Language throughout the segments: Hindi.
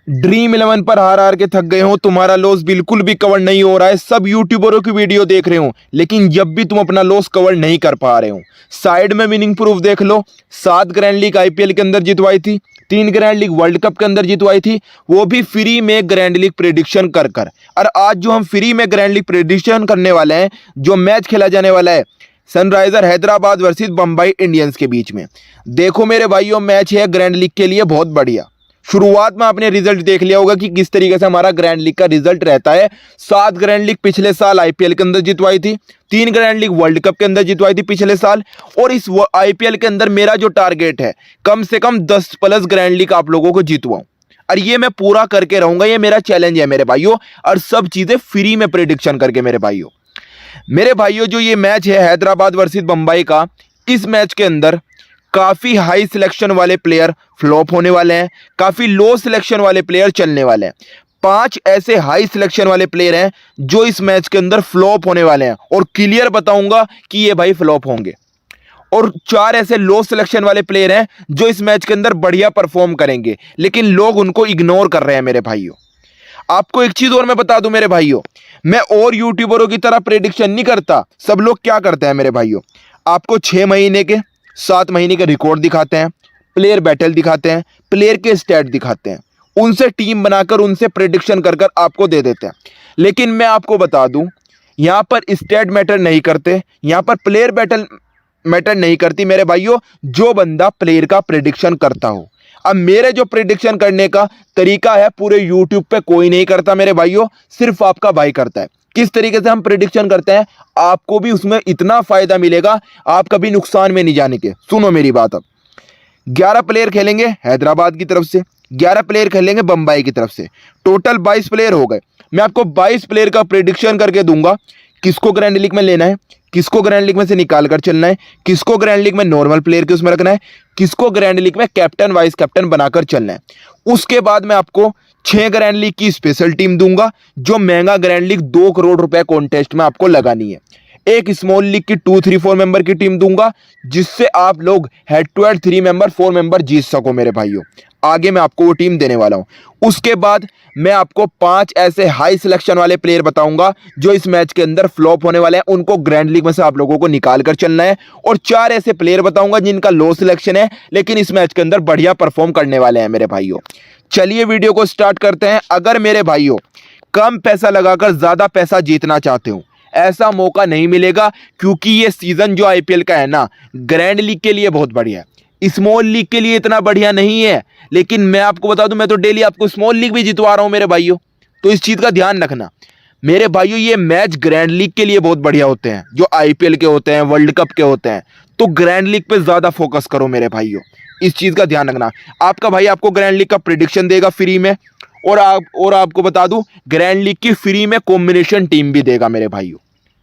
ड्रीम 11 पर हार हार के थक गए हो, तुम्हारा लॉस बिल्कुल भी कवर नहीं हो रहा है। सब यूट्यूबरों की वीडियो देख रहे हो, लेकिन जब भी तुम अपना लॉस कवर नहीं कर पा रहे हो। साइड में विनिंग प्रूफ देख लो। 7 ग्रैंड लीग आईपीएल के अंदर जितवाई थी, 3 ग्रैंड लीग वर्ल्ड कप के अंदर जितवाई थी, वो भी फ्री में ग्रैंड लीग प्रेडिक्शन कर कर। और आज जो हम फ्री में ग्रैंड लीग प्रेडिक्शन करने वाले हैं, जो मैच खेला जाने वाला है Sunriser Hyderabad versus Bombay Indians के बीच में, देखो मेरे भाइयों, मैच है ग्रैंड लीग के लिए बहुत बढ़िया। शुरुआत में आपने रिजल्ट देख लिया होगा कि किस तरीके से हमारा ग्रैंड लीग का रिजल्ट रहता है। 7 ग्रैंड लीग पिछले साल आईपीएल के अंदर जितवाई थी, 3 ग्रैंड लीग वर्ल्ड कप के अंदर जितवाई थी पिछले साल। और इस आईपीएल के अंदर मेरा जो टारगेट है, कम से कम 10 प्लस ग्रैंड लीग आप लोगों को जितवाऊं, और ये मैं पूरा करके रहूंगा। ये मेरा चैलेंज है मेरे भाइयों, और सब चीजें फ्री में प्रेडिक्शन करके मेरे भाइयों जो ये मैच है हैदराबाद वर्सेस बम्बई का, इस मैच के अंदर काफी हाई सिलेक्शन वाले प्लेयर फ्लॉप होने वाले हैं, काफी लो सिलेक्शन वाले प्लेयर चलने वाले हैं। 5 ऐसे हाई सिलेक्शन वाले प्लेयर हैं जो इस मैच के अंदर फ्लॉप होने वाले हैं, और क्लियर बताऊंगा कि ये भाई फ्लॉप होंगे। और 4 ऐसे लो सिलेक्शन वाले प्लेयर हैं जो इस मैच के अंदर बढ़िया परफॉर्म करेंगे, लेकिन लोग उनको इग्नोर कर रहे हैं मेरे भाइयों। आपको एक चीज और मैं बता दूं मेरे भाइयों, मैं और यूट्यूबरों की तरह प्रेडिक्शन नहीं करता। सब लोग क्या करते हैं मेरे भाइयों, आपको 6 महीने के 7 महीने के रिकॉर्ड दिखाते हैं, प्लेयर बैटल दिखाते हैं, प्लेयर के स्टैट दिखाते हैं, उनसे टीम बनाकर उनसे प्रेडिक्शन कर कर आपको दे देते हैं। लेकिन मैं आपको बता दूं, यहां पर स्टैट मैटर नहीं करते, यहां पर प्लेयर बैटल मैटर नहीं करती मेरे भाइयों। जो बंदा प्लेयर का प्रेडिक्शन करता हो, अब मेरे जो प्रेडिक्शन करने का तरीका है पूरे यूट्यूब पे कोई नहीं करता मेरे भाइयों, सिर्फ आपका भाई करता है। किस तरीके से हम प्रेडिक्शन करते हैं, आपको भी उसमें इतना फायदा मिलेगा, आप कभी नुकसान में नहीं जानेंगे। सुनो मेरी बात, अब 11 प्लेयर खेलेंगे हैदराबाद की तरफ से, 11 प्लेयर खेलेंगे बम्बई की तरफ से, टोटल 22 प्लेयर हो गए। मैं आपको 22 प्लेयर का प्रेडिक्शन करके दूंगा, किसको ग्रैंड लीग में लेना है, किसको ग्रैंड लीग में से निकाल कर चलना है, किसको ग्रैंड लीग में नॉर्मल प्लेयर के उसमें रखना है, किसको ग्रैंड लीग में कैप्टन वाइस कैप्टन बनाकर चलना है। उसके बाद मैं आपको 6 ग्रैंड लीग की स्पेशल टीम दूंगा, जो महंगा ग्रैंड लीग 2 करोड़ रुपए कॉन्टेस्ट में आपको लगानी है। एक स्मॉल लीग की 2-3-4 मेंबर की टीम दूंगा, जिससे आप लोग head to head 3 member 4 member जीत सको मेरे भाइयों। आगे मैं आपको वो टीम देने वाला हूं। उसके बाद मैं आपको 5 ऐसे हाई सिलेक्शन वाले प्लेयर बताऊंगा जो इस मैच के अंदर फ्लॉप होने वाले हैं, उनको ग्रैंड लीग में से आप लोगों को निकाल कर चलना है। और 4 ऐसे प्लेयर बताऊंगा जिनका लो सिलेक्शन है, लेकिन इस मैच के अंदर बढ़िया परफॉर्म करने वाले हैं मेरे भाइयों। चलिए वीडियो को स्टार्ट करते हैं। अगर मेरे भाइयों कम पैसा लगाकर ज्यादा पैसा जीतना चाहते हो, ऐसा मौका नहीं मिलेगा, क्योंकि ये सीजन जो आईपीएल का है ना, ग्रैंड लीग के लिए बहुत बढ़िया है, स्मॉल लीग के लिए इतना बढ़िया नहीं है। लेकिन मैं आपको बता दूं, मैं तो डेली आपको स्मॉल लीग भी जितवा रहा हूं मेरे भाइयों, तो इस चीज का ध्यान रखना मेरे भाइयों। ये मैच ग्रैंड लीग के लिए बहुत बढ़िया होते हैं, जो आईपीएल के होते हैं, वर्ल्ड कप के होते हैं, तो ग्रैंड लीग पे ज्यादा फोकस करो मेरे भाइयों, इस चीज का ध्यान रखना। आपका भाई आपको ग्रैंड लीग का प्रेडिक्शन देगा फ्री में, और आपको बता दूं, ग्रैंड लीग की फ्री में कॉम्बिनेशन टीम भी देगा मेरे भाइयों।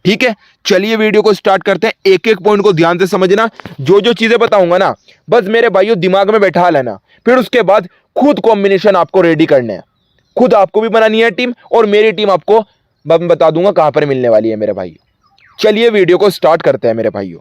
ठीक है, चलिए वीडियो को स्टार्ट करते हैं। एक एक पॉइंट को ध्यान से समझना, जो जो चीजें बताऊंगा ना, बस मेरे भाइयों दिमाग में बैठा लेना। फिर उसके बाद खुद कॉम्बिनेशन आपको रेडी करने हैं, खुद आपको भी बनानी है टीम, और मेरी टीम आपको मैं बता दूंगा कहां पर मिलने वाली है मेरे भाइयों। चलिए वीडियो को स्टार्ट करते हैं मेरे भाइयों।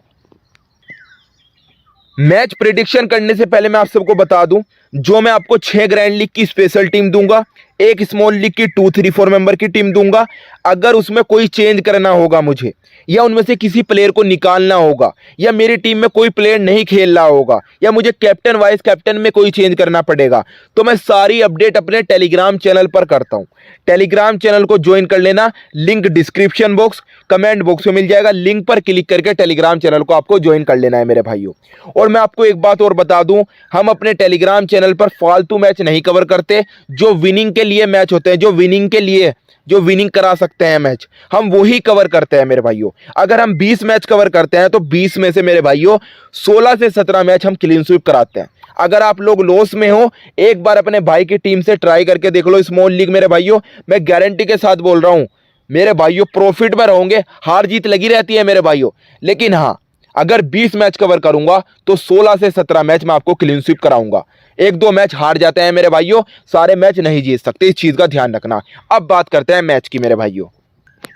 मैच प्रेडिक्शन करने से पहले मैं आप सबको बता दूं, जो मैं आपको 6 ग्रैंड लीग की स्पेशल टीम दूंगा, एक स्मॉल लीग की 2-3-4 मेंबर की टीम दूंगा। अगर उसमें कोई चेंज करना होगा मुझे, या उनमें से किसी प्लेयर को निकालना होगा, या मेरी टीम में कोई प्लेयर नहीं खेल रहा होगा, या मुझे कैप्टन वाइस कैप्टन में कोई चेंज करना पड़ेगा, तो मैं सारी अपडेट अपने टेलीग्राम चैनल पर करता हूं। टेलीग्राम चैनल को ज्वाइन कर लेना, link description box comment box में मिल जाएगा, लिंक पर क्लिक करके टेलीग्राम चैनल को आपको ज्वाइन कर लेना है मेरे भाइयों। और मैं आपको एक बात और बता दूं, हम अपने टेलीग्राम चैनल पर फालतू मैच नहीं कवर करते। जो विनिंग के लिए मैच होते हैं, जो विनिंग करा सकते हैं मैच, हम वही कवर करते हैं मेरे भाइयों। अगर हम 20 मैच कवर करते हैं, तो 20 में से मेरे भाइयों 16 से 17 मैच हम क्लीन स्वीप कराते हैं। अगर आप लोग लॉस में हो, एक बार अपने भाई की टीम से ट्राई करके देख लो स्मॉल लीग मेरे भाइयों, मैं गारंटी के साथ बोल रहा हूं मेरे भाइयों, प्रॉफिट में रहोगे। हार जीत लगी रहती है मेरे भाइयों, लेकिन हाँ, अगर 20 मैच कवर करूंगा तो 16 से 17 मैच मैं आपको क्लीन स्वीप कराऊंगा। 1-2 मैच हार जाते हैं मेरे भाइयों, सारे मैच नहीं जीत सकते, इस चीज का ध्यान रखना। अब बात करते हैं मैच की मेरे भाइयों।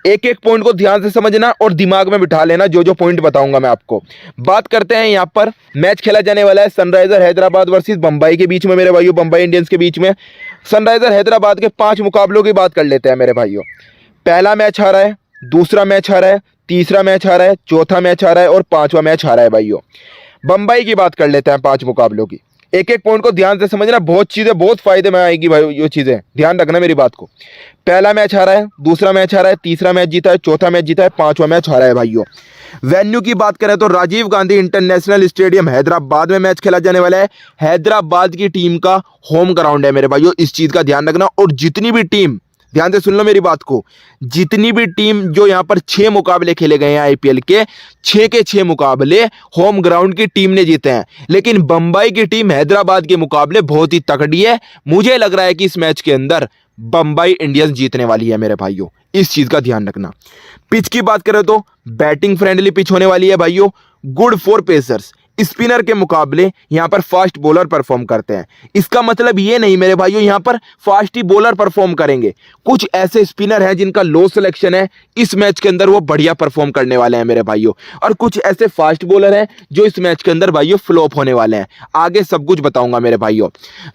एक एक पॉइंट को ध्यान से समझना और दिमाग में बिठा लेना जो जो पॉइंट बताऊंगा मैं आपको। बात करते हैं यहां पर मैच खेला जाने वाला है सनराइजर हैदराबाद वर्सेस बंबई के बीच में मेरे भाइयों, बंबई इंडियंस के बीच में। सनराइजर हैदराबाद के 5 मुकाबलों की बात कर लेते हैं मेरे भाइयों। पहला मैच हारा है, दूसरा मैच हारा है, तीसरा मैच हारा है, चौथा मैच हारा है और 5वां मैच हारा है भाइयों। बंबई की बात कर लेते हैं 5 मुकाबलों की। एक एक पॉइंट को ध्यान से समझना, बहुत चीजें बहुत फायदे में आएगी भाई, ये चीजें ध्यान रखना मेरी बात को। पहला मैच हारा है, दूसरा मैच हारा है, तीसरा मैच जीता है, चौथा मैच जीता है, 5वां मैच हारा है भाइयों। वेन्यू की बात करें तो राजीव गांधी इंटरनेशनल स्टेडियम हैदराबाद में मैच खेला जाने वाला है। हैदराबाद की टीम का होम ग्राउंड है मेरे भाइयों, इस चीज का ध्यान रखना। और जितनी भी टीम, ध्यान से सुन लो मेरी बात को, जितनी भी टीम जो यहां पर 6 मुकाबले खेले गए हैं आईपीएल के 6 के 6 मुकाबले होम ग्राउंड की टीम ने जीते हैं। लेकिन बंबई की टीम हैदराबाद के मुकाबले बहुत ही तगड़ी है। मुझे लग रहा है कि इस मैच के अंदर बंबई इंडियंस जीतने वाली है मेरे भाइयों, इस चीज का ध्यान रखना। पिच की बात करें तो बैटिंग फ्रेंडली पिच होने वाली है भाइयों, गुड फॉर पेसर्स। स्पिनर के मुकाबले यहां पर फास्ट बॉलर परफॉर्म करते हैं। इसका मतलब ये नहीं मेरे भाइयों यहां पर फास्ट ही बॉलर परफॉर्म करेंगे। कुछ ऐसे स्पिनर हैं जिनका लो सिलेक्शन है, इस मैच के अंदर वो बढ़िया परफॉर्म करने वाले हैं मेरे भाइयों। और कुछ ऐसे फास्ट बॉलर हैं जो इस मैच के अंदर भाइयों फ्लॉप होने वाले हैं। आगे सब कुछ बताऊंगा मेरे भाइयों।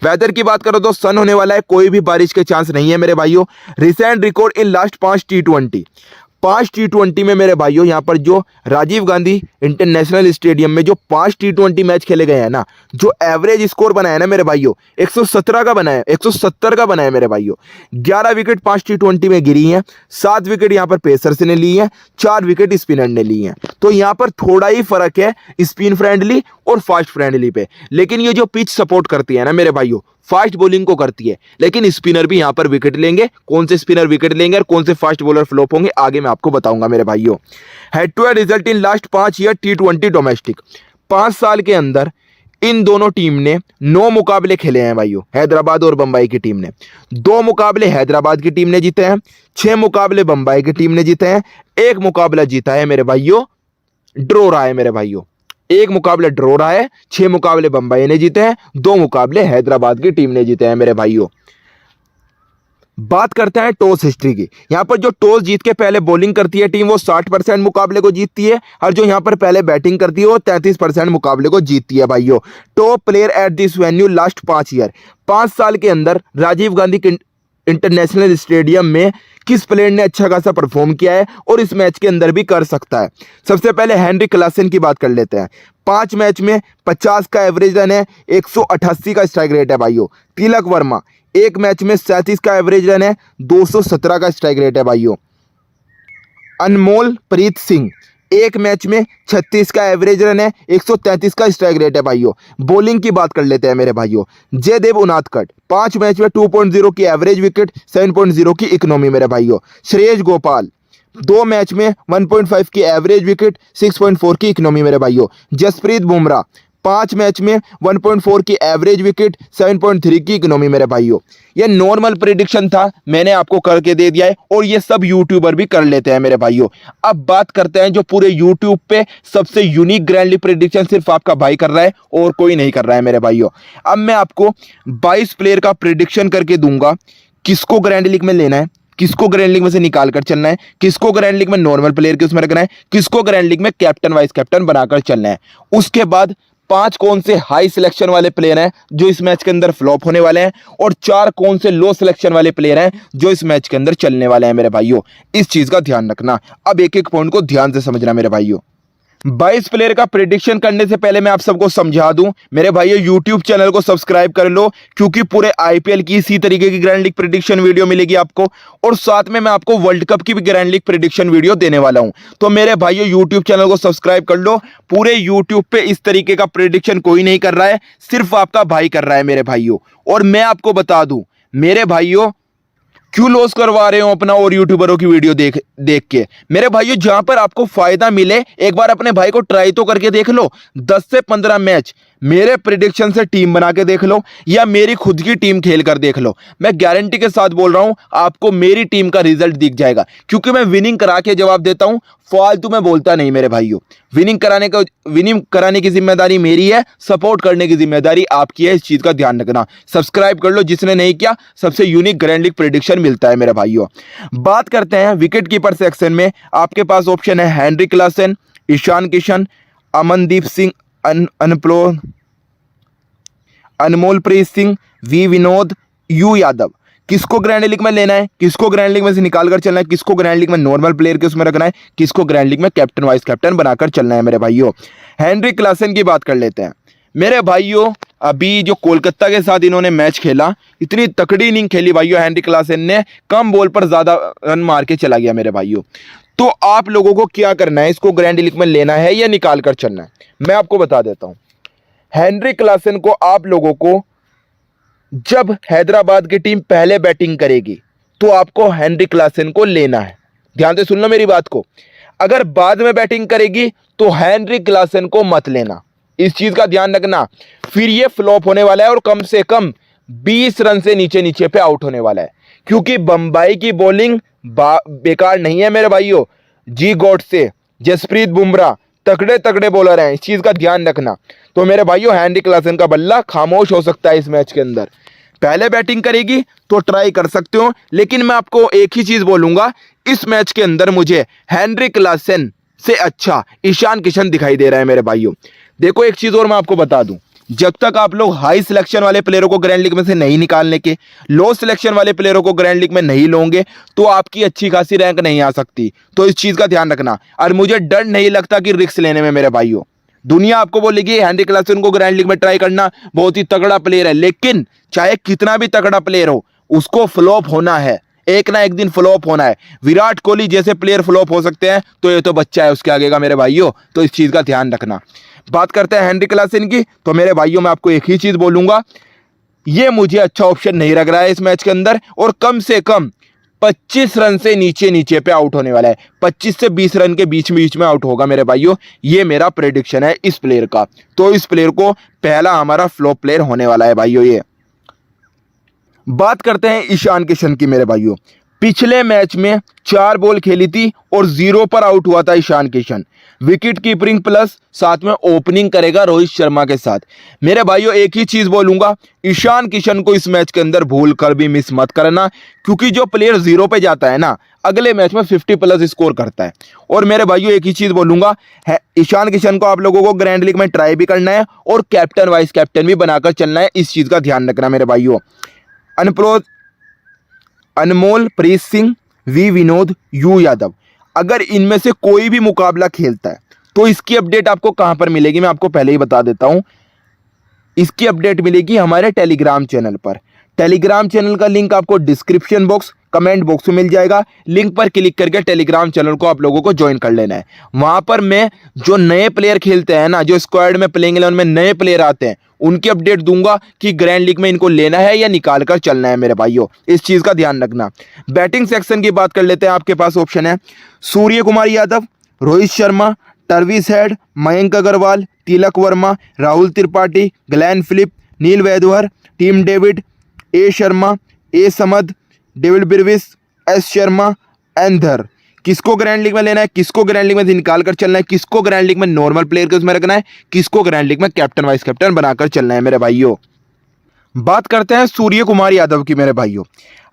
वेदर की बात करो तो सन होने वाला है, कोई भी बारिश के चांस नहीं है मेरे भाइयों। Recent record in last 5 T20, 5 T20 में मेरे भाइयों यहां पर जो राजीव गांधी इंटरनेशनल स्टेडियम में जो 5 T20 मैच खेले गए हैं ना, जो एवरेज स्कोर बना है ना मेरे भाइयों 117 का बना है, 170 का बना है मेरे भाइयों। 11 विकेट 5 T20 में गिरी हैं, 7 विकेट यहां पर पेसर्स ने ली हैं, 4 विकेट स्पिनर ने ली हैं। तो यहां पर थोड़ा ही फर्क है स्पिन फ्रेंडली और फास्ट फ्रेंडली पे। लेकिन ये जो पिच सपोर्ट करती है ना मेरे भाइयों, फास्ट बॉलिंग को करती है। लेकिन स्पिनर भी यहां पर विकेट लेंगे। कौन से स्पिनर विकेट लेंगे और कौन से फास्ट बॉलर फ्लॉप होंगे आगे मैं आपको बताऊंगा मेरे भाइयों। Head to head result in last 5 year T20 domestic, 5 साल के अंदर इन दोनों टीम ने 9 मुकाबले खेले हैं भाइयों, हैदराबाद और बंबई की टीम ने। 2 मुकाबले हैदराबाद की टीम ने जीते हैं, 6 मुकाबले बंबई की टीम ने जीते हैं, 1 मुकाबला जीता है मेरे भाइयों, ड्रॉ रहा है मेरे भाइयों। 1 मुकाबला ड्रॉ रहा है, 6 मुकाबले बंबई ने जीते हैं, 2 मुकाबले हैदराबाद की टीम ने जीते हैं मेरे भाइयों। बात करते हैं टॉस हिस्ट्री की। यहां पर जो टॉस जीत के पहले बॉलिंग करती है टीम वो 60% मुकाबले को जीतती है, और जो यहां पर पहले बैटिंग करती है वो 33% मुकाबले को जीतती है भाइयों। Top player at this venue last 5 year, 5 साल के अंदर राजीव गांधी इंटरनेशनल स्टेडियम में किस प्लेयर ने अच्छा खासा परफॉर्म किया है और इस मैच के अंदर भी कर सकता है। सबसे पहले हेनरी क्लासन की बात कर लेते हैं। 5 मैच में 50 का एवरेज रन है, 188 का स्ट्राइक रेट है भाइयों। तिलक वर्मा 1 मैच में 37 का एवरेज रन है, 217 का स्ट्राइक रेट है भाइयों। अनमोल प्रीत सिंह 1 मैच में 36 का एवरेज रन है, 133 का स्ट्राइक रेट है भाइयों। बॉलिंग की बात कर लेते हैं मेरे भाइयों। जयदेव उनादकट 5 मैच में 2.0 की एवरेज विकेट, 7.0 की इकोनॉमी मेरे भाइयों। श्रेयस गोपाल 2 मैच में 1.5 की एवरेज विकेट, 6.4 की इकोनॉमी मेरे भाइयों। जसप्रीत बुमराह 5 मैच में 1.4 की एवरेज विकेट, 7.3 की इकोनॉमी मेरे भाइयों। ये नॉर्मल प्रेडिक्शन था, मैंने आपको करके दे दिया है और ये सब यूट्यूबर भी कर लेते हैं मेरे भाइयों। अब बात करते हैं जो पूरे यूट्यूब पे सबसे यूनिक ग्रैंड लीग प्रेडिक्शन सिर्फ आपका भाई कर रहा है और कोई नहीं कर रहा है मेरे भाइयों। अब मैं आपको 22 प्लेयर का प्रेडिक्शन करके दूंगा, किसको ग्रैंड लीग में लेना है, किसको ग्रैंड लीग में से निकाल कर चलना है, किसको ग्रैंड लीग में नॉर्मल प्लेयर के उसमें रखना है, किसको ग्रैंड लीग में कैप्टन वाइस कैप्टन बनाकर चलना है। उसके बाद 5 कौन से हाई सिलेक्शन वाले प्लेयर हैं जो इस मैच के अंदर फ्लॉप होने वाले हैं, और 4 कौन से लो सिलेक्शन वाले प्लेयर हैं जो इस मैच के अंदर चलने वाले हैं मेरे भाइयों। इस चीज का ध्यान रखना। अब एक एक पॉइंट को ध्यान से समझना मेरे भाइयों। 22 प्लेयर का प्रेडिक्शन करने से पहले मैं आप सबको समझा दूं मेरे भाइयों, यूट्यूब चैनल को सब्सक्राइब कर लो, क्योंकि पूरे आईपीएल की इसी तरीके की ग्रैंड लीग प्रेडिक्शन वीडियो मिलेगी आपको, और साथ में मैं आपको वर्ल्ड कप की भी ग्रैंड लीग प्रेडिक्शन वीडियो देने वाला हूं। तो मेरे भाइयों यूट्यूब चैनल को सब्सक्राइब कर लो। पूरे यूट्यूब पे इस तरीके का प्रेडिक्शन कोई नहीं कर रहा है, सिर्फ आपका भाई कर रहा है मेरे भाइयों। और मैं आपको बता दूं मेरे भाइयों, क्यों लॉस करवा रहे हो अपना और यूट्यूबरों की वीडियो देख के। मेरे भाइयों जहां पर आपको फायदा मिले एक बार अपने भाई को ट्राई तो करके देख लो। 10 से 15 मैच मेरे प्रिडिक्शन से टीम बना के देख लो या मेरी खुद की टीम खेल कर देख लो, मैं गारंटी के साथ बोल रहा हूं आपको मेरी टीम का रिजल्ट दिख जाएगा, क्योंकि मैं विनिंग करा के जवाब देता हूं, फालतू में बोलता नहीं मेरे भाइयों। विनिंग कराने की जिम्मेदारी मेरी है, सपोर्ट करने की जिम्मेदारी आपकी है, इस चीज का ध्यान रखना। सब्सक्राइब कर लो जिसने नहीं किया, सबसे यूनिक ग्रैंड लीग प्रेडिक्शन मिलता है मेरे भाइयों। बात करते हैं विकेट कीपर सेक्शन में। आपके पास ऑप्शन है Henry Klaasen, Ishan Kishan, Amandeep Singh, Anmolpreet Singh, V Vinod, U Yadav. किसको ग्रैंड लीग में लेना है, किसको ग्रैंड लीग में से निकाल कर चलना है, किसको ग्रैंड लीग में नॉर्मल प्लेयर के उसमें रखना है, किसको ग्रैंड लीग में कैप्टन वाइस कैप्टन बनाकर चलना है मेरे भाइयों। हेनरी क्लासन की बात कर लेते हैं मेरे भाइयों। अभी जो कोलकाता के साथ इन्होंने मैच खेला, इतनी तकड़ी इनिंग खेली भाइयों हेनरी क्लासन ने, कम बॉल पर ज्यादा रन मार के चला गया मेरे भाइयों। तो आप लोगों को क्या करना है, इसको ग्रैंड लीग में लेना है या निकाल कर चलना है, मैं आपको बता देता हूं। हेनरी क्लासन को आप लोगों को, जब हैदराबाद की टीम पहले बैटिंग करेगी तो आपको हेनरी क्लासन को लेना है। ध्यान से सुन लो मेरी बात को। अगर बाद में बैटिंग करेगी तो हेनरी क्लासन को मत लेना, इस चीज का ध्यान रखना। फिर ये फ्लॉप होने वाला है और कम से कम 20 रन से नीचे नीचे पे आउट होने वाला है, क्योंकि बंबई की बॉलिंग बेकार नहीं है मेरे भाइयों। जी गॉडसे, जसप्रीत बुमराह तगड़े तगड़े बॉलर हैं, इस चीज का ध्यान रखना। तो मेरे भाइयों हेनरी क्लासन का बल्ला खामोश हो सकता है इस मैच के अंदर। पहले बैटिंग करेगी तो ट्राई कर सकते हो, लेकिन मैं आपको एक ही चीज बोलूंगा, इस मैच के अंदर मुझे हेनरी क्लासन से अच्छा ईशान किशन दिखाई दे रहा है मेरे भाइयों। देखो एक चीज और मैं आपको बता दूं, जब तक आप लोग हाई सिलेक्शन वाले प्लेयरों को ग्रैंड लीग में से नहीं निकालने के, लो सिलेक्शन वाले प्लेयरों को ग्रैंड लीग में नहीं लोगे तो आपकी अच्छी खासी रैंक नहीं आ सकती। तो इस चीज का ध्यान रखना। और मुझे डर नहीं लगता कि रिस्क लेने में मेरे भाइयों। दुनिया आपको बोलेगी हेनरी क्लासन को ग्रैंड लीग में ट्राई करना, बहुत ही तगड़ा प्लेयर है, लेकिन चाहे कितना भी तगड़ा प्लेयर हो उसको फ्लॉप होना है, एक ना एक दिन फ्लॉप होना है। विराट कोहली जैसे प्लेयर फ्लॉप हो सकते हैं, तो ये तो बच्चा है उसके आगे का मेरे भाइयों। तो इस चीज का ध्यान रखना। बात करते हैं हेनरी क्लासन की, तो मेरे भाइयों मैं आपको एक ही चीज बोलूंगा, ये मुझे अच्छा ऑप्शन नहीं लग रहा है इस मैच के अंदर, और कम से कम 25 रन से नीचे नीचे पे आउट होने वाला है। 25 से 20 रन के बीच में आउट होगा मेरे भाइयों, ये मेरा प्रेडिक्शन है इस प्लेयर का। तो इस प्लेयर को पहला हमारा फ्लॉप प्लेयर होने वाला है भाइयों ये। बात करते हैं ईशान किशन की मेरे भाइयों। पिछले मैच में 4 बॉल खेली थी और 0 पर आउट हुआ था Ishan Kishan. Wicket keeping plus साथ में ओपनिंग करेगा रोहित शर्मा के साथ। मेरे भाइयों एक ही चीज बोलूंगा, ईशान किशन को इस मैच के अंदर भूल कर भी मिस मत करना, क्योंकि जो प्लेयर 0 पे जाता है ना, अगले मैच में 50 प्लस स्कोर करता है। और मेरे भाइयों एक ही चीज बोलूंगा, ईशान किशन को आप लोगों को ग्रैंड लीग में ट्राई भी करना है और कैप्टन वाइस कैप्टन भी बनाकर चलना है, इस चीज का ध्यान रखना मेरे भाइयों। अनमोलप्रीत सिंह, वी विनोद, यू यादव, अगर इनमें से कोई भी मुकाबला खेलता है तो इसकी अपडेट आपको कहां पर मिलेगी, मैं आपको पहले ही बता देता हूं। इसकी अपडेट मिलेगी हमारे टेलीग्राम चैनल पर। टेलीग्राम चैनल का लिंक आपको डिस्क्रिप्शन बॉक्स, कमेंट बॉक्स में मिल जाएगा। लिंक पर क्लिक करके टेलीग्राम चैनल को आप लोगों को ज्वाइन कर लेना है। वहां पर मैं जो नए प्लेयर खेलते हैं ना, जो स्क्वाड में प्लेइंग 11 में नए प्लेयर आते हैं, उनकी अपडेट दूंगा कि ग्रैंड लीग में इनको लेना है या निकाल कर चलना है मेरे भाइयों, इस चीज का ध्यान रखना। बैटिंग सेक्शन की बात कर लेते हैं। आपके पास ऑप्शन है Surya Kumar Yadav, Rohit Sharma, Travis head, Mayank Agarwal, Tilak Verma, Rahul Tripathi, Glenn Philip, नील वैद्यवर, टीम डेविड, ए शर्मा, ए समद, डेविड बिरविस, एस शर्मा, एंधर। किसको ग्रैंड लीग में लेना है, किसको ग्रैंड लीग में निकाल कर चलना है, किसको ग्रैंड लीग में नॉर्मल प्लेयर के उसमें रखना है, किसको ग्रैंड लीग में कैप्टन वाइस कैप्टन बनाकर चलना है मेरे भाइयों। बात करते हैं सूर्य कुमार यादव की मेरे भाइयों।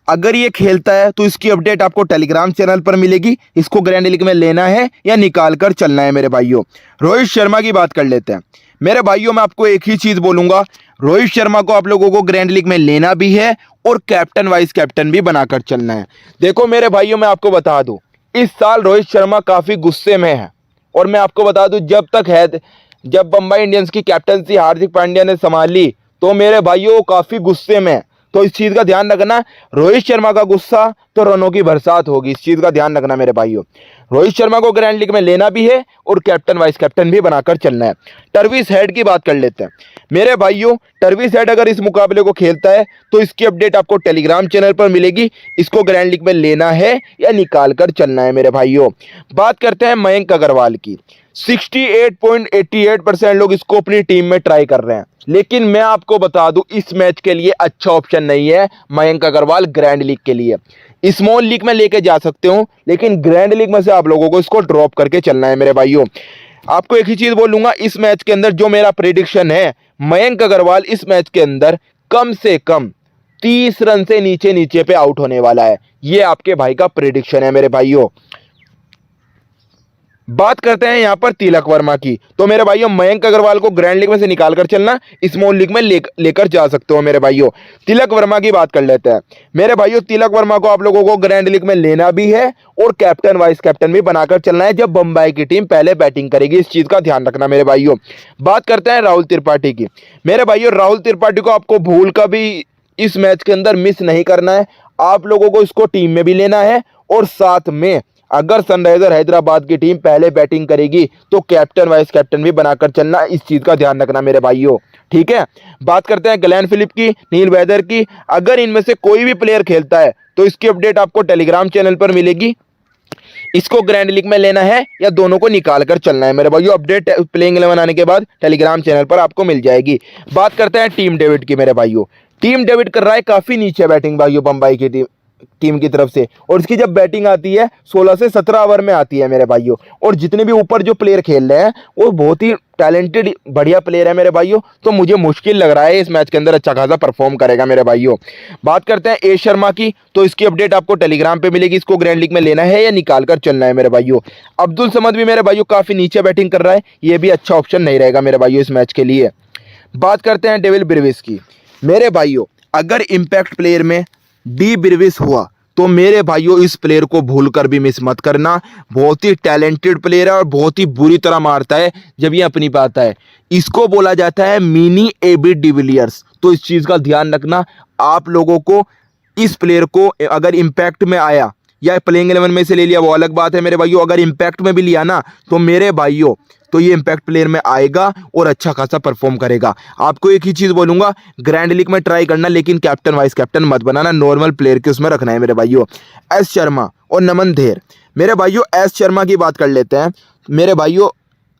अगर ये खेलता है तो इसकी अपडेट आपको टेलीग्राम चैनल पर मिलेगी, इसको ग्रैंड लीग में लेना है या निकाल कर चलना है मेरे भाइयों। रोहित शर्मा की बात कर लेते हैं मेरे भाइयों। मैं आपको एक ही चीज बोलूंगा, रोहित शर्मा को आप लोगों को ग्रैंड लीग में लेना भी है और कैप्टन वाइस कैप्टन भी बनाकर चलना है। देखो मेरे भाइयों मैं आपको बता दूं, इस साल रोहित शर्मा काफी गुस्से में है, और मैं आपको बता दूं जब बंबई इंडियंस की कैप्टनसी हार्दिक पांड्या ने संभाली तो मेरे भाइयों काफी गुस्से में है। तो इस चीज का ध्यान रखना, रोहित शर्मा का गुस्सा तो रनों की बरसात होगी, इस चीज का ध्यान रखना मेरे भाइयों। रोहित शर्मा को ग्रैंड लीग में लेना भी है और कैप्टन वाइस कैप्टन भी बनाकर चलना है। ट्रेविस हेड की बात कर लेते हैं मेरे भाइयों। ट्रेविस हेड अगर इस मुकाबले को खेलता है तो इसकी अपडेट आपको टेलीग्राम चैनल पर मिलेगी, इसको ग्रैंड लीग में लेना है या निकाल कर चलना है मेरे भाइयों। बात करते हैं मयंक अग्रवाल की। 68.88% लोग इसको अपनी टीम में ट्राई कर रहे हैं। लेकिन मैं आपको बता दूं, इस मैच के लिए अच्छा ऑप्शन नहीं है मयंक अग्रवाल ग्रैंड लीग के लिए। स्मॉल लीग में लेके जा सकते हो, लेकिन ग्रैंड लीग में से आप लोगों को इसको ड्रॉप करके चलना है मेरे भाइयों। आपको एक ही चीज बोलूंगा, इस मैच के अंदर जो मेरा प्रेडिक्शन है, मयंक अग्रवाल इस मैच के अंदर कम से कम 30 रन से नीचे नीचे पे आउट होने वाला है। ये आपके भाई का प्रेडिक्शन है मेरे भाइयों। बात करते हैं यहां पर तिलक वर्मा की, तो मेरे भाइयों मयंक अग्रवाल को ग्रैंड लीग में से निकाल कर चलना, स्मॉल लीग में लेकर जा सकते हो मेरे भाइयों। तिलक वर्मा की बात कर लेते हैं मेरे भाइयों। तिलक वर्मा को आप लोगों को ग्रैंड लीग में लेना भी है और कैप्टन वाइस कैप्टन भी बनाकर चलना है जब बंबई की टीम पहले बैटिंग करेगी। इस चीज का ध्यान रखना मेरे भाइयों। बात करते हैं राहुल त्रिपाठी की। मेरे भाइयों राहुल त्रिपाठी को आपको भूल का भी इस मैच के अंदर मिस नहीं करना है। आप लोगों को इसको टीम में भी लेना है और साथ में अगर सनराइजर हैदराबाद की टीम पहले बैटिंग करेगी तो कैप्टन वाइस कैप्टन भी बनाकर चलना, इस चीज का ध्यान रखना मेरे भाइयों, ठीक है। बात करते हैं ग्लेन फिलिप की, नील वेदर की। अगर इनमें से कोई भी प्लेयर खेलता है तो इसकी अपडेट आपको टेलीग्राम चैनल पर मिलेगी। इसको ग्रैंड लीग में लेना है या दोनों को निकाल कर चलना है मेरे भाइयों। अपडेट प्लेइंग 11 आने के बाद टेलीग्राम चैनल पर आपको मिल जाएगी। बात करते हैं टीम डेविड की मेरे भाइयों। टीम डेविड कर रहा है काफी नीचे बैटिंग भाइयों बंबई की टीम की तरफ से, और इसकी जब बैटिंग आती है 16 से 17 ओवर में आती है मेरे भाइयों। और जितने भी ऊपर जो प्लेयर खेल रहे हैं वो बहुत ही टैलेंटेड बढ़िया प्लेयर है मेरे भाइयों। तो मुझे मुश्किल लग रहा है इस मैच के अंदर अच्छा खासा परफॉर्म करेगा मेरे भाइयों। बात करते हैं ए शर्मा की, तो इसकी अपडेट आपको टेलीग्राम पे मिलेगी। इसको ग्रैंड लीग में लेना है या निकाल कर चलना है मेरे भाइयों। अब्दुल समद भी मेरे भाइयों काफी नीचे बैटिंग कर रहा है, ये भी अच्छा ऑप्शन नहीं रहेगा मेरे भाइयों इस मैच के लिए। बात करते हैं डेविल ब्रिविस की। मेरे भाइयों अगर इंपैक्ट प्लेयर में डी ब्रिविस हुआ तो मेरे भाइयों इस प्लेयर को भूलकर भी मिस मत करना। बहुत ही टैलेंटेड प्लेयर है और बहुत ही बुरी तरह मारता है जब ये अपनी पे आता है। इसको बोला जाता है मिनी एबी डिविलियर्स, तो इस चीज का ध्यान रखना। आप लोगों को इस प्लेयर को अगर इंपैक्ट में आया या प्लेइंग 11 में से ले लिया वो अलग बात है मेरे भाइयों। अगर इंपैक्ट में भी लिया ना तो मेरे भाइयों तो ये इंपैक्ट प्लेयर में आएगा और अच्छा खासा परफॉर्म करेगा। आपको एक ही चीज बोलूंगा, ग्रैंड लीग में ट्राई करना, लेकिन कैप्टन वाइस कैप्टन मत बनाना, नॉर्मल प्लेयर के उसमें रखना है मेरे भाइयों। एस शर्मा और नमन धेर। मेरे भाइयों एस शर्मा की बात कर लेते हैं मेरे भाइयों।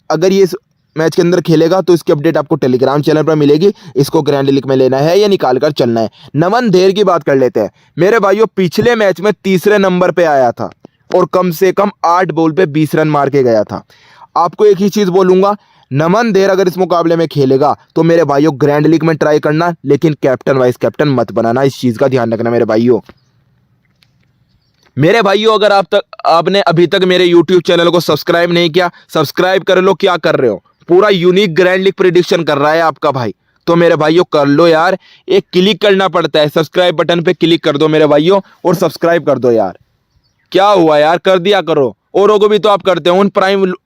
अगर ये मैच के अंदर खेलेगा तो इसकी अपडेट आपको टेलीग्राम चैनल पर मिलेगी। इसको ग्रैंड लीग में लेना है या निकाल कर चलना है। नमन धेर की बात कर लेते हैं मेरे भाइयों। पिछले मैच में तीसरे नंबर पे आया था और कम से कम 8 बॉल पे 20 रन मार के गया था। आपको एक ही चीज बोलूंगा, नमन धेर अगर इस मुकाबले में खेलेगा तो मेरे भाइयों ग्रैंड लीग में ट्राई करना, लेकिन कैप्टन वाइस कैप्टन मत बनाना, इस चीज का ध्यान रखना मेरे भाइयों। मेरे भाइयों अगर आपने अभी तक मेरे YouTube चैनल को सब्सक्राइब नहीं किया, सब्सक्राइब कर लो। क्या कर रहे हो, पूरा यूनिक ग्रैंड लीग प्रेडिक्शन कर रहा है आपका भाई, तो मेरे भाइयों कर लो यार। एक क्लिक करना पड़ता है, सब्सक्राइब बटन पे क्लिक कर दो मेरे भाइयों और सब्सक्राइब कर दो यार। क्या हुआ यार, कर दिया करो। औरों को भी तो आप करते हो, उन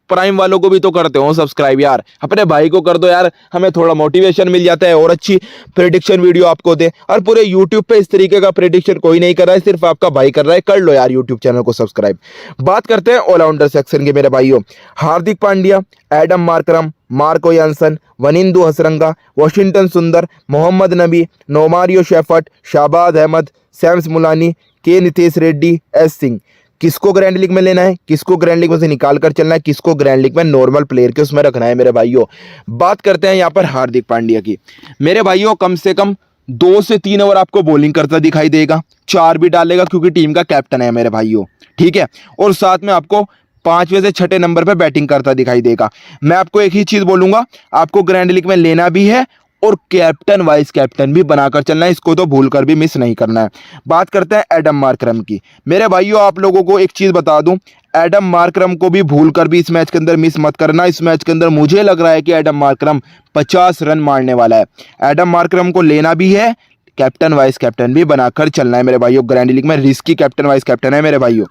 प्राइम वालों को भी तो करते हो सब्सक्राइब यार। अपने भाई को कर दो यार, हमें थोड़ा मोटिवेशन मिल जाता है और अच्छी प्रेडिक्शन वीडियो आपको दे। और पूरे यूट्यूब पे इस तरीके का प्रेडिक्शन कोई नहीं कर रहा है, सिर्फ आपका भाई कर रहा है। कर लो यार यूट्यूब चैनल को सब्सक्राइब। बात करते हैं ऑलराउंडर सेक्शन के मेरे भाइयों। Hardik Pandya, Adam Markram, Marco Jansen, Wanindu Hasaranga, Washington Sundar, Mohammad Nabi, Romario Shepherd, Shahbaz Ahmed, Shams Mulani, के नितेश रेड्डी, एस सिंह। किसको ग्रैंड लीग में लेना है, किसको ग्रैंड लीग में से निकाल कर चलना है, किसको ग्रैंड लीग में नॉर्मल प्लेयर के उसमें रखना है मेरे भाइयों। बात करते हैं यहाँ पर हार्दिक पांड्या की। मेरे भाइयों कम से कम 2 से 3 ओवर आपको बॉलिंग करता दिखाई देगा, 4 भी डालेगा क्योंकि टीम का कैप्टन है मेरे भाइयों, ठीक है। और साथ में आपको 5वें से 6ठे नंबर पर बैटिंग करता दिखाई देगा। मैं आपको एक ही चीज बोलूंगा, आपको ग्रैंड लीग में लेना भी है और कैप्टन वाइस कैप्टन भी बनाकर चलना है, इसको तो भूलकर भी मिस नहीं करना है। बात करते हैं एडम मार्करम की। मेरे भाइयों आप लोगों को एक चीज बता दूं, एडम मार्करम को भी भूलकर भी इस मैच के अंदर मिस मत करना। इस मैच के अंदर मुझे लग रहा है कि एडम मार्करम 50 रन मारने वाला है। एडम मार्करम को लेना भी है, कैप्टन वाइस कैप्टन भी बनाकर चलना है मेरे भाइयों। ग्रैंड लीग में रिस्की कैप्टन वाइस कैप्टन है मेरे भाइयों।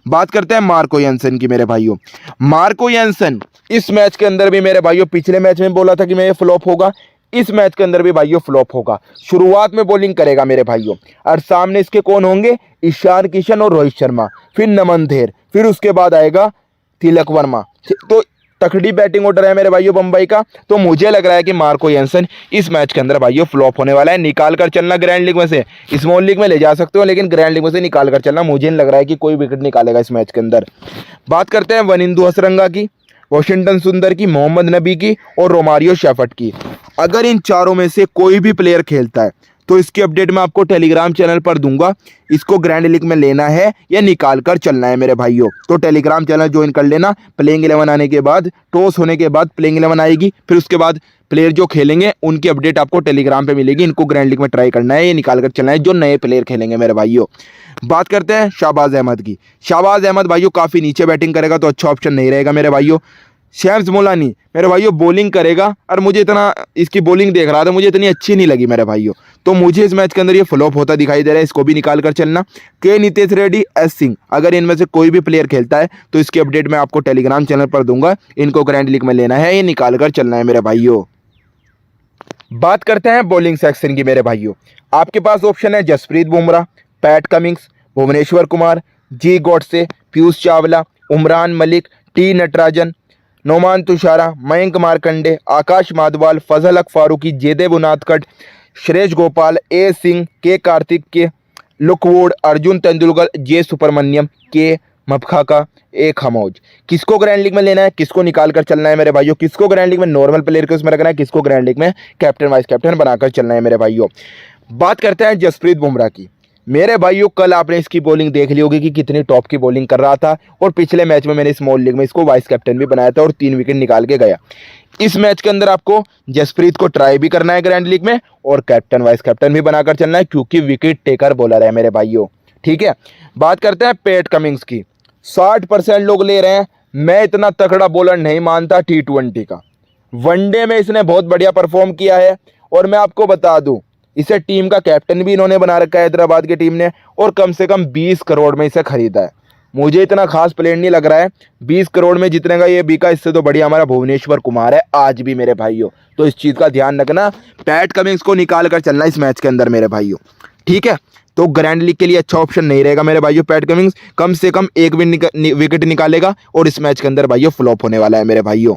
बात करते हैं मार्को यानसन की मेरे भाइयों। मार्को यानसन इस मैच के अंदर भी मेरे भाइयों, पिछले मैच में बोला था कि मैं ये फ्लॉप होगा, इस मैच के अंदर भी भाइयों फ्लॉप होगा। शुरुआत में बॉलिंग करेगा मेरे भाइयों और सामने इसके कौन होंगे, ईशान किशन और रोहित शर्मा, फिर नमन धेर, फिर उसके बाद आएगा तिलक वर्मा। तो तकड़ी बैटिंग ऑर्डर है मेरे भाइयों बंबई का। तो मुझे लग रहा है कि मार्को यानसन इस मैच के अंदर भाइयों फ्लॉप होने वाला है। निकाल कर चलना ग्रैंड लीग में से, स्मॉल लीग में ले जा सकते हो लेकिन ग्रैंड लीग में से निकाल कर चलना। मुझे नहीं लग रहा है कि कोई विकेट निकालेगा इस मैच के अंदर। बात करते हैं वनिंदु हसरंगा की। वॉशिंगटन सुंदर की, मोहम्मद नबी की और रोमारियो शेफर्ड की। अगर इन चारों में से कोई भी प्लेयर खेलता है तो इसकी अपडेट मैं आपको टेलीग्राम चैनल पर दूंगा। इसको ग्रैंड लीग में लेना है या निकाल कर चलना है मेरे भाइयों। तो टेलीग्राम चैनल ज्वाइन कर लेना। प्लेइंग 11 आने के बाद, टॉस होने के बाद प्लेइंग 11 आएगी, फिर उसके बाद प्लेयर जो खेलेंगे उनकी अपडेट आपको टेलीग्राम पे मिलेगी। इनको ग्रैंड लीग में ट्राई करना है, ये निकाल कर चलना है जो नए प्लेयर खेलेंगे मेरे भाइयों। बात करते हैं शाहबाज अहमद की। शाहबाज अहमद भाइयों काफ़ी नीचे बैटिंग करेगा तो अच्छा ऑप्शन नहीं रहेगा मेरे भाइयों। शम्स मोलानी मेरे भाइयों बॉलिंग करेगा और मुझे इतना, इसकी बॉलिंग देख रहा था, मुझे इतनी अच्छी नहीं लगी मेरे भाइयों। तो मुझे इस मैच के अंदर ये फ्लॉप होता दिखाई दे रहा है, इसको भी निकाल कर चलना। के नितेश रेड्डी, एस सिंह, अगर इनमें से कोई भी प्लेयर खेलता है तो इसकी अपडेट मैं आपको टेलीग्राम चैनल पर दूंगा। इनको ग्रैंड लीग में लेना है, ये निकाल कर चलना है मेरे भाइयों। बात करते हैं बॉलिंग सेक्शन की मेरे भाइयों। आपके पास ऑप्शन है जसप्रीत बुमराह, पैट कमिंग्स, भुवनेश्वर कुमार, जी गॉडसे, पीयूष चावला, उमरान मलिक, टी नटराजन, नोमान तुषारा, मयंक मार्कंडे, आकाश माधवाल, फजल हक फारूकी, जयदेव उनादकट, श्रेयस गोपाल, ए सिंह, के कार्तिक के, लुकवुड, अर्जुन तेंदुलकर, जे सुब्रमण्यम, के मफखाका, एक खमोज। किसको ग्रैंड लीग में लेना है, किसको निकाल कर चलना है मेरे भाइयों। किसको ग्रैंड लीग में नॉर्मल प्लेयर के उसमें रखना है, किसको ग्रैंड लीग में कैप्टन वाइस कैप्टन बनाकर चलना है मेरे भाइयों। बात करते हैं जसप्रीत बुमराह की। मेरे भाइयों कल आपने इसकी बॉलिंग देख ली होगी कि कितनी टॉप की बॉलिंग कर रहा था, और पिछले मैच में मैंने स्मॉल लीग में इसको वाइस कैप्टन भी बनाया था और 3 विकेट निकाल के गया। इस मैच के अंदर आपको जसप्रीत को ट्राई भी करना है ग्रैंड लीग में और कैप्टन वाइस कैप्टन भी बनाकर चलना है, क्योंकि विकेट टेकर बॉलर है मेरे भाइयों। ठीक है, बात करते हैं पैट कमिंग्स की। 60% लोग ले रहे हैं। मैं इतना तगड़ा बॉलर नहीं मानता T20 का। वनडे में इसने बहुत बढ़िया परफॉर्म किया है, और मैं आपको बता दूं इसे टीम का कैप्टन भी इन्होंने बना रखा है हैदराबाद की टीम ने, और कम से कम 20 करोड़ में इसे खरीदा है। मुझे इतना खास प्लेयर नहीं लग रहा है, 20 करोड़ में जितने का ये बिका, इससे तो बढ़िया हमारा भुवनेश्वर कुमार है आज भी मेरे भाइयों। तो इस चीज़ का ध्यान रखना, पैट कमिंग्स को निकाल कर चलना इस मैच के अंदर मेरे भाइयों। ठीक है, तो ग्रैंड लीग के लिए अच्छा ऑप्शन नहीं रहेगा मेरे भाइयों। पैट कमिंग्स कम से कम 1 विकेट निकालेगा और इस मैच के अंदर भाइयों फ्लॉप होने वाला है मेरे भाइयों।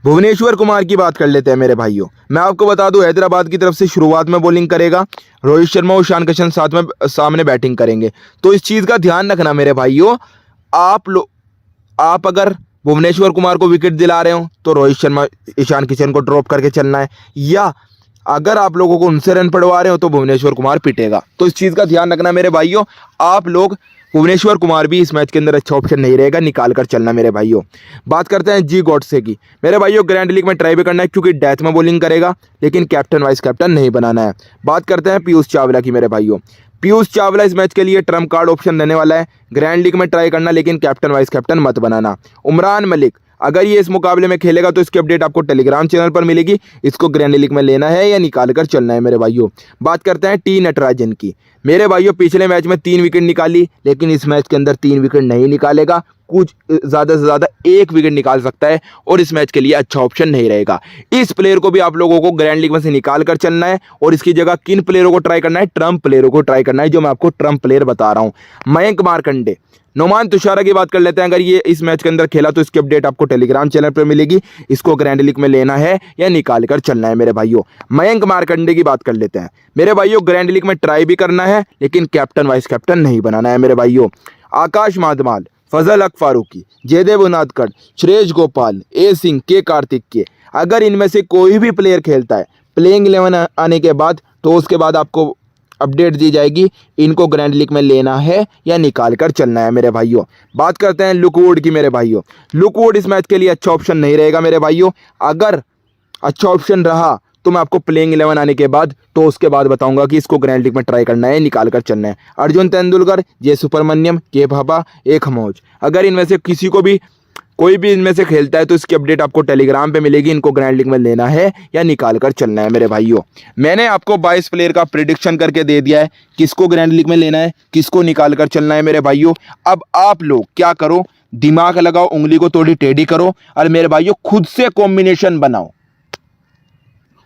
भुवनेश्वर कुमार की बात कर लेते हैं मेरे भाइयों। मैं आपको बता दूं हैदराबाद की तरफ से शुरुआत में बॉलिंग करेगा, रोहित शर्मा और ईशान किशन साथ में सामने बैटिंग करेंगे। तो इस चीज़ का ध्यान रखना मेरे भाइयों। आप अगर भुवनेश्वर कुमार को विकेट दिला रहे हो तो रोहित शर्मा ईशान किशन को ड्रॉप करके चलना है, या अगर आप लोगों को उनसे रन पड़वा रहे हो तो भुवनेश्वर कुमार पिटेगा। तो इस चीज़ का ध्यान रखना मेरे भाइयों। आप लोग, भुवनेश्वर कुमार भी इस मैच के अंदर अच्छा ऑप्शन नहीं रहेगा, निकाल कर चलना मेरे भाइयों। बात करते हैं जी गॉडसे की। मेरे भाइयों ग्रैंड लीग में ट्राई भी करना है, क्योंकि डेथ में बॉलिंग करेगा, लेकिन कैप्टन वाइस कैप्टन नहीं बनाना है। बात करते हैं पीयूष चावला की मेरे भाइयों। पीयूष चावला इस मैच के लिए ट्रम्प कार्ड ऑप्शन रहने वाला है। ग्रैंड लीग में ट्राई करना, लेकिन कैप्टन वाइस कैप्टन मत बनाना। उमरान मलिक अगर ये इस मुकाबले में खेलेगा तो इसकी अपडेट आपको टेलीग्राम चैनल पर मिलेगी। इसको ग्रैंड लीग में लेना है या निकाल कर चलना है मेरे भाइयों। बात करते हैं टी नटराजन की। मेरे भाइयों पिछले मैच में 3 विकेट निकाली, लेकिन इस मैच के अंदर 3 विकेट नहीं निकालेगा, कुछ ज़्यादा से ज़्यादा 1 विकेट निकाल सकता है, और इस मैच के लिए अच्छा ऑप्शन नहीं रहेगा। इस प्लेयर को भी आप लोगों को ग्रैंड लीग में से निकाल कर चलना है, और इसकी जगह किन प्लेयरों को ट्राई करना है, ट्रम्प प्लेयरों को ट्राई करना है, जो मैं आपको ट्रम्प प्लेयर बता रहा हूँ। मयंक मार्कंडे, नोमान तुषारा की बात कर लेते हैं। अगर ये इस मैच के अंदर खेला तो इसकी अपडेट आपको टेलीग्राम चैनल पर मिलेगी। इसको ग्रैंड लीग में लेना है या निकाल कर चलना है मेरे भाइयों। मयंक मार्कंडे की बात कर लेते हैं। मेरे भाइयों ग्रैंड लीग में ट्राई भी करना है, लेकिन कैप्टन वाइस कैप्टन नहीं बनाना है मेरे भाइयों। आकाश माधवाल, फजल हक फारूकी, जयदेव उनादकट, श्रेयस गोपाल, ए सिंह, के कार्तिक के, अगर इनमें से कोई भी प्लेयर खेलता है, प्लेइंग 11 आने के बाद तो उसके बाद आपको अपडेट दी जाएगी। इनको ग्रैंड लीग में लेना है या निकाल कर चलना है मेरे भाइयों। बात करते हैं लुकवुड की मेरे भाइयों। लुकवुड इस मैच के लिए अच्छा ऑप्शन नहीं रहेगा मेरे भाइयों। अगर अच्छा ऑप्शन रहा तो मैं आपको प्लेइंग 11 आने के बाद तो उसके बाद बताऊंगा कि इसको ग्रैंड लीग में ट्राई करना है, निकाल कर चलना है। अर्जुन तेंदुलकर, जे सुब्रमण्यम, के भाभा, एक खमोज, अगर इनमें से किसी को भी, कोई भी इनमें से खेलता है तो इसकी अपडेट आपको टेलीग्राम पे मिलेगी। इनको ग्रैंड लीग में लेना है या निकाल कर चलना है मेरे भाइयों। मैंने आपको 22 प्लेयर का प्रिडिक्शन करके दे दिया है, किसको ग्रैंड लीग में लेना है, किसको निकाल कर चलना है मेरे भाइयों। अब आप लोग क्या करो, दिमाग लगाओ, उंगली को थोड़ी टेढ़ी करो, और मेरे भाइयों खुद से कॉम्बिनेशन बनाओ,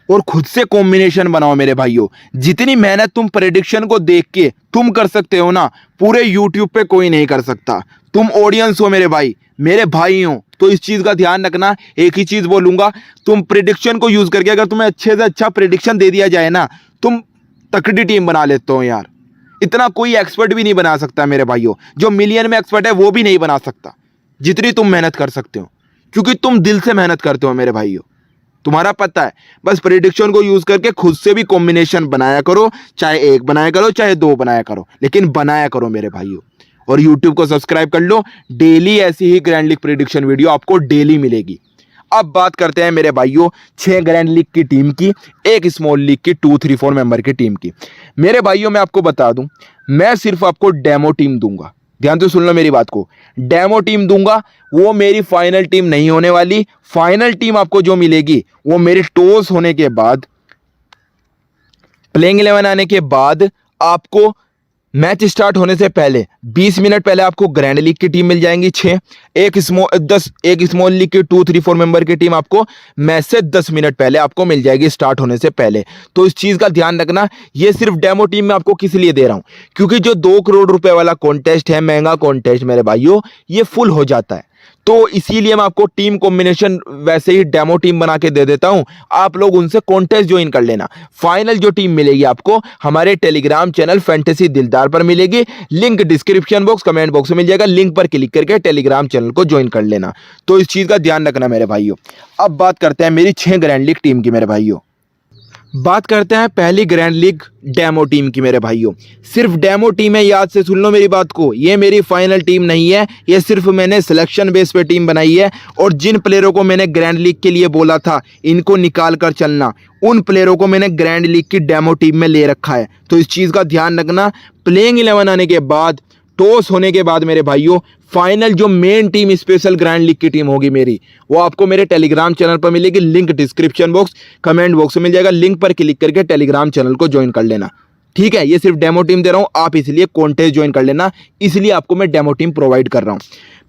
और खुद से कॉम्बिनेशन बनाओ मेरे भाइयों। जितनी मेहनत तुम प्रेडिक्शन को देख के तुम कर सकते हो ना, पूरे यूट्यूब पे कोई नहीं कर सकता। तुम ऑडियंस हो मेरे भाई, मेरे भाई हो, तो इस चीज़ का ध्यान रखना। एक ही चीज़ बोलूँगा, तुम प्रेडिक्शन को यूज़ करके अगर तुम्हें अच्छे से अच्छा प्रेडिक्शन दे दिया जाए ना, तुम तकड़ी टीम बना लेते हो यार। इतना कोई एक्सपर्ट भी नहीं बना सकता मेरे भाइयों, जो मिलियन में एक्सपर्ट है वो भी नहीं बना सकता। जितनी तुम मेहनत कर सकते हो, क्योंकि तुम दिल से मेहनत करते हो मेरे भाइयों। तुम्हारा पता है, बस प्रेडिक्शन को यूज करके खुद से भी कॉम्बिनेशन बनाया करो, चाहे एक बनाया करो चाहे दो बनाया करो, लेकिन बनाया करो मेरे भाइयों। और यूट्यूब को सब्सक्राइब कर लो, डेली ऐसी ही ग्रैंड लीग प्रेडिक्शन वीडियो आपको डेली मिलेगी। अब बात करते हैं मेरे भाइयों 6 ग्रैंड लीग की टीम की, एक स्मॉल लीग की 2-3-4 मेंबर की टीम की। मेरे भाइयों मैं आपको बता दूं, मैं सिर्फ आपको डेमो टीम दूंगा, ध्यान से सुन लो मेरी बात को। डेमो टीम दूंगा, वो मेरी फाइनल टीम नहीं होने वाली। फाइनल टीम आपको जो मिलेगी वो मेरे टॉस होने के बाद, प्लेइंग 11 आने के बाद, आपको मैच स्टार्ट होने से पहले 20 मिनट पहले आपको ग्रैंड लीग की टीम मिल जाएंगी 6। एक स्मॉल लीग की 2-3-4 मेंबर की टीम आपको मैच से 10 मिनट पहले आपको मिल जाएगी स्टार्ट होने से पहले। तो इस चीज का ध्यान रखना, ये सिर्फ डेमो टीम में आपको किस लिए दे रहा हूं, क्योंकि जो 2 करोड़ रुपए वाला कॉन्टेस्ट है, महंगा कॉन्टेस्ट मेरे भाइयों, ये फुल हो जाता है। तो इसीलिए मैं आपको टीम कॉम्बिनेशन वैसे ही डेमो टीम बना के दे देता हूं, आप लोग उनसे कॉन्टेस्ट ज्वाइन कर लेना। फाइनल जो टीम मिलेगी आपको हमारे टेलीग्राम चैनल फैंटेसी दिलदार पर मिलेगी, link description box comment box में मिल जाएगा, लिंक पर क्लिक करके टेलीग्राम चैनल को ज्वाइन कर लेना। तो इस चीज का ध्यान रखना मेरे भाइयों। अब बात करते हैं मेरी 6 ग्रैंड लीग टीम की मेरे भाइयों। बात करते हैं पहली ग्रैंड लीग डेमो टीम की मेरे भाइयों। सिर्फ डेमो टीम है, याद से सुन लो मेरी बात को, ये मेरी फाइनल टीम नहीं है, ये सिर्फ मैंने सिलेक्शन बेस पे टीम बनाई है। और जिन प्लेयरों को मैंने ग्रैंड लीग के लिए बोला था इनको निकाल कर चलना, उन प्लेयरों को मैंने ग्रैंड लीग की डेमो टीम में ले रखा है। तो इस चीज़ का ध्यान रखना, प्लेइंग 11 आने के बाद, टॉस होने के बाद मेरे भाइयों, फाइनल जो main team special grand league की टीम होगी मेरी, वो आपको मेरे टेलीग्राम चैनल पर मिलेगी, link description box comment box में मिल जाएगा, लिंक पर क्लिक करके टेलीग्राम चैनल को ज्वाइन कर लेना। ठीक है, ये सिर्फ डेमो टीम दे रहा हूं, आप इसलिए कॉन्टेस्ट ज्वाइन कर लेना, इसलिए आपको मैं डेमो टीम प्रोवाइड कर रहा हूं।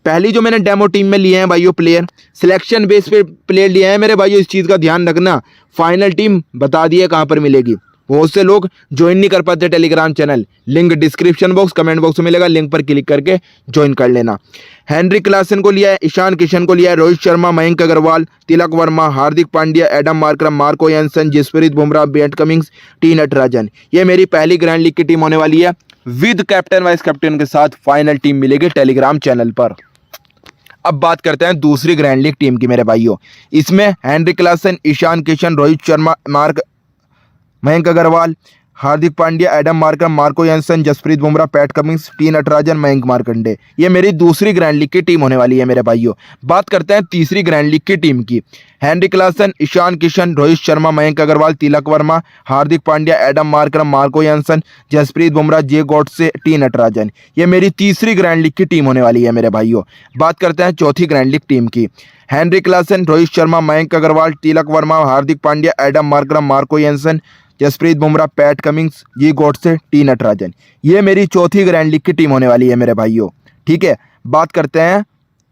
पहली जो मैंने डेमो टीम में लिए हैं भाइयों प्लेयर, सिलेक्शन बेस पे प्लेयर लिए हैं मेरे भाइयों, इस चीज़ का ध्यान रखना। फाइनल टीम बता दिए कहाँ पर मिलेगी, बहुत से लोग ज्वाइन नहीं कर पाते Telegram channel, link description box comment box में मिलेगा, लिंक पर क्लिक करके ज्वाइन कर लेना। हेनरी क्लासन को लिया है, ईशान किशन को लिया है, Rohit Sharma, Mayank Agarwal, Tilak Varma, Hardik Pandya, Adam Markram, Marco Jansen, Jasprit Bumrah, Pat Cummins, T Natarajan. ये मेरी पहली ग्रैंड लीग की टीम होने वाली है, विद कैप्टन वाइस कैप्टन के साथ फाइनल टीम मिलेगी टेलीग्राम चैनल पर। अब बात करते हैं दूसरी ग्रैंड लीग टीम की मेरे भाइयों। इसमें Heinrich Klaasen, Ishan Kishan, Rohit Sharma, Mayank Agarwal, Hardik Pandya, Adam Markram, Marco Jansen, Jasprit Bumrah, Pat Cummins, T Natarajan, Mayank Markande. ये मेरी दूसरी ग्रैंड लीग की टीम होने वाली है मेरे भाइयों। बात करते हैं तीसरी ग्रैंड लीग की टीम की। Heinrich Klaasen, Ishan Kishan, Rohit Sharma, Mayank Agarwal, Tilak Varma, Hardik Pandya, Adam Markram, Marco Jansen, Jasprit Bumrah, जे गॉडसे, टी नटराजन। ये मेरी तीसरी ग्रैंड लीग की टीम होने वाली है मेरे भाइयों। बात करते हैं चौथी ग्रैंड लीग टीम की। Heinrich Klaasen, Rohit Sharma, Mayank Agarwal, Tilak Varma, Hardik Pandya, Adam Markram, Marco Jansen, Jasprit Bumrah, Pat Cummins, जी गॉडसे, टी नटराजन। ये मेरी चौथी ग्रैंड लीग की टीम होने वाली है मेरे भाइयों। ठीक है, बात करते हैं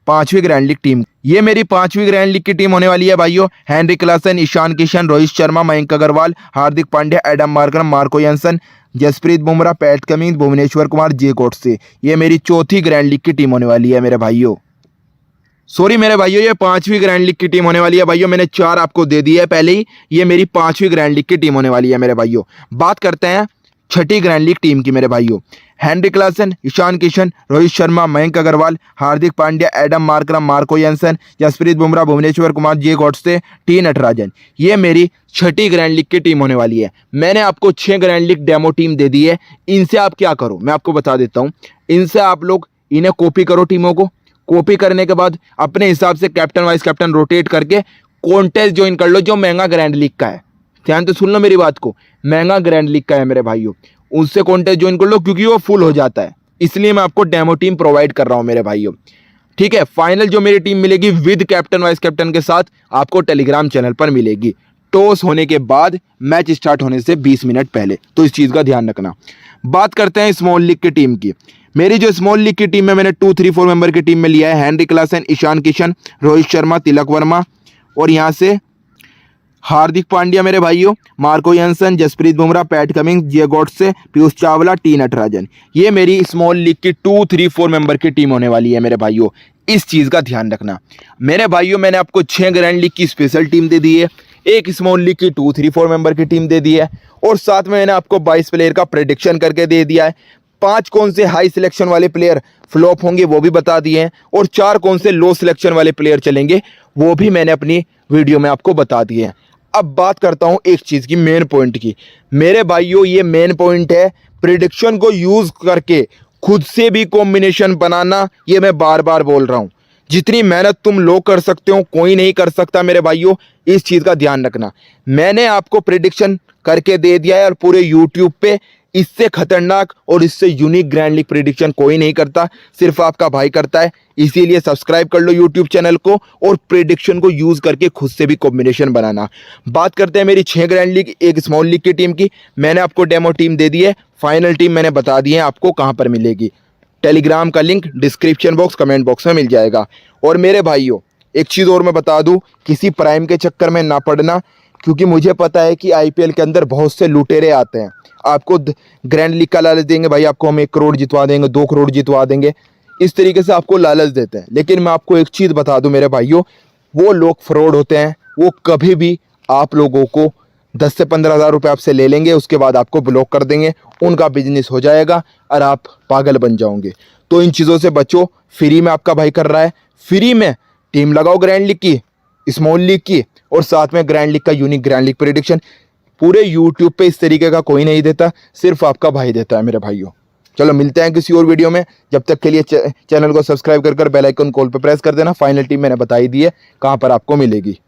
पांचवी ग्रैंड लीग टीम। ये मेरी पांचवी ग्रैंड लीग की टीम होने वाली है भाइयों। Heinrich Klaasen, Ishan Kishan, Rohit Sharma, Mayank Agarwal, Hardik Pandya, Adam Markram, Marco Jansen, Jasprit Bumrah, Pat Cummins, Bhuvneshwar Kumar, जे गॉडसे। ये मेरी चौथी ग्रैंड लीग की टीम होने वाली है मेरे भाइयों। सॉरी मेरे भाइयों, ये पांचवी ग्रैंड लीग की टीम होने वाली है भाइयों, मैंने 4 आपको दे दी है पहले ही। ये मेरी पांचवी ग्रैंड लीग की टीम होने वाली है मेरे भाइयों। बात करते हैं छठी ग्रैंड लीग टीम की मेरे भाइयों। Heinrich Klaasen, Ishan Kishan, Rohit Sharma, Mayank Agarwal, Hardik Pandya, Adam Markram, Marco Jansen, Jasprit Bumrah, Bhuvneshwar Kumar, जे गॉडसे, टी नटराजन। ये मेरी छठी ग्रैंड लीग की टीम होने वाली है। मैंने आपको 6 ग्रैंड लीग डेमो टीम दे दी है। इनसे आप क्या करो मैं आपको बता देता हूँ। इनसे आप लोग इन्हें कॉपी करो, टीमों को कॉपी करने के बाद अपने हिसाब से कैप्टन वाइस कैप्टन रोटेट करके कॉन्टेस्ट ज्वाइन कर लो जो महंगा ग्रैंड लीग का है। ध्यान तो सुन लो मेरी बात को, महंगा ग्रैंड लीग का है मेरे भाइयों, उससे कॉन्टेस्ट ज्वाइन कर लो क्योंकि वो फुल हो जाता है। इसलिए मैं आपको डेमो टीम प्रोवाइड कर रहा हूं मेरे भाइयों। ठीक है, फाइनल जो मेरी टीम मिलेगी विद कैप्टन वाइस कैप्टन के साथ आपको टेलीग्राम चैनल पर मिलेगी, टॉस होने के बाद, मैच स्टार्ट होने से 20 मिनट पहले। तो इस चीज़ का ध्यान रखना। बात करते हैं स्मॉल लीग की टीम की। मेरी जो स्मॉल लीग की टीम में मैंने 2-3-4 मेंबर की टीम में लिया है हेनरी क्लासन, ईशान किशन, रोहित शर्मा, तिलक वर्मा, और यहाँ से हार्दिक पांड्या मेरे भाइयों, Marco Jansen, Jasprit Bumrah, Pat Cummins, जे गॉडसे, पीयूष चावला, टी नटराजन। ये मेरी स्मॉल लीग की 2-3-4 मेंबर की टीम होने वाली है मेरे भाइयों। इस चीज़ का ध्यान रखना मेरे भाइयों। मैंने आपको 6 ग्रैंड लीग की स्पेशल टीम दे दी है, एक स्मॉल लीग की 2-3-4 मेंबर की टीम दे दी है, और साथ में मैंने आपको 22 प्लेयर का प्रेडिक्शन करके दे दिया है। 5 कौन से हाई सिलेक्शन वाले प्लेयर फ्लॉप होंगे वो भी बता दिए हैं, और 4 कौन से लो सिलेक्शन वाले प्लेयर चलेंगे वो भी मैंने अपनी वीडियो में आपको बता दिए हैं। अब बात करता हूं एक चीज़ की, मेन पॉइंट की। मेरे भाइयों ये मेन पॉइंट है, प्रिडिक्शन को यूज़ करके खुद से भी कॉम्बिनेशन बनाना। ये मैं बार बार बोल रहा हूं, जितनी मेहनत तुम लोग कर सकते हो कोई नहीं कर सकता मेरे भाइयों, इस चीज़ का ध्यान रखना। मैंने आपको प्रिडिक्शन करके दे दिया है और पूरे यूट्यूब पे इससे खतरनाक और इससे यूनिक ग्रैंड लीग प्रिडिक्शन कोई नहीं करता, सिर्फ आपका भाई करता है। इसीलिए सब्सक्राइब कर लो यूट्यूब चैनल को और प्रिडिक्शन को यूज़ करके खुद से भी कॉम्बिनेशन बनाना। बात करते हैं मेरी 6 ग्रैंड लीग, एक स्मॉल लीग की टीम की। मैंने आपको डेमो टीम दे दी है, फाइनल टीम मैंने बता दी है आपको कहाँ पर मिलेगी। टेलीग्राम का link description box comment box में मिल जाएगा। और मेरे भाइयों एक चीज़ और मैं बता दूं, किसी प्राइम के चक्कर में ना पड़ना, क्योंकि मुझे पता है कि आईपीएल के अंदर बहुत से लुटेरे आते हैं। आपको ग्रैंड लीग का लालच देंगे, भाई आपको हम 1 करोड़ जितवा देंगे, 2 करोड़ जितवा देंगे, इस तरीके से आपको लालच देते हैं। लेकिन मैं आपको एक चीज़ बता दूं मेरे भाइयों, वो लोग फ्रॉड होते हैं। वो कभी भी आप लोगों को 10 से 15 हज़ार रुपये आपसे ले लेंगे, उसके बाद आपको ब्लॉक कर देंगे, उनका बिजनेस हो जाएगा और आप पागल बन जाओगे। तो इन चीज़ों से बचो। फ्री में आपका भाई कर रहा है, फ्री में टीम लगाओ ग्रैंड लीग की, स्मॉल लीग की, और साथ में ग्रैंड लीग का यूनिक ग्रैंड लीग प्रेडिक्शन। पूरे यूट्यूब पे इस तरीके का कोई नहीं देता, सिर्फ आपका भाई देता है मेरे भाइयों। चलो मिलते हैं किसी और वीडियो में, जब तक के लिए चैनल को सब्सक्राइब कर बेल आइकन कॉल पे प्रेस कर देना। फाइनल टीम मैंने बताई दी है कहाँ पर आपको मिलेगी।